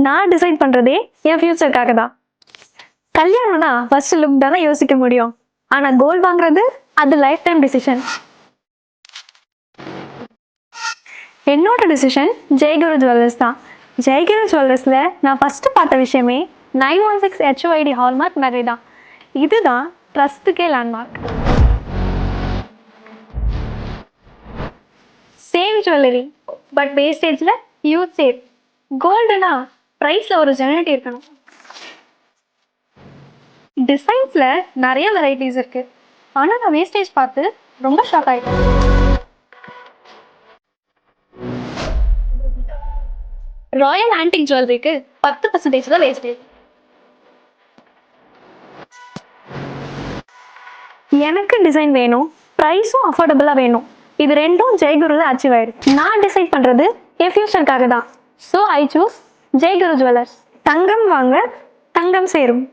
நான் டிசைட் பண்றதே என் ஃபியூச்சருக்காக தான். கல்யாணம்னா ஃபர்ஸ்ட் லுக் தானே யோசிக்க முடியும். ஆனா கோல்ட் வாங்குறது அது லைஃப் டைம் டிசிஷன். என்னோட டிசிஷன் ஜெயகுரு ஜுவல்லர்ஸ் தான். ஜெயகுரு ஜுவல்லர்ஸ்ல நான் ஃபர்ஸ்ட் பார்த்த விஷயமே 916 HOID ஹால்மார்க் நகை தான். இதுதான் ட்ரஸ்ட்டுக்கே லேண்ட்மார்க். சேம் ஜுவல்லரி பட் வேஸ்டேஜ்ல யூத் சேவ். கோல்டுனா ப்ரைஸ்ல ஒரு ஜெனரிட்டி இருக்கணும். டிசைன்ஸ்ல நிறைய வெரைட்டிஸ் இருக்கு. ஆனா நான் வேஸ்டேஜ் பார்த்து ரொம்ப ஷாக் ஆயிட்டேன். ராயல் ஆன்டிக் ஜுவல்லரிக்கு 10% தான் வேஸ்டேஜ். எனக்கு டிசைன் வேணும், ப்ரைஸும் அஃபோர்டபுளாக வேணும். இது ரெண்டும் ஜெயகுருல அச்சீவ் ஆயிடுச்சு. நான் டிசைட் பண்றது என் ஃபியூச்சருக்காக தான். So I choose Jayaguru jewellers. தங்கம் வாங்க தங்கம் சேரும்.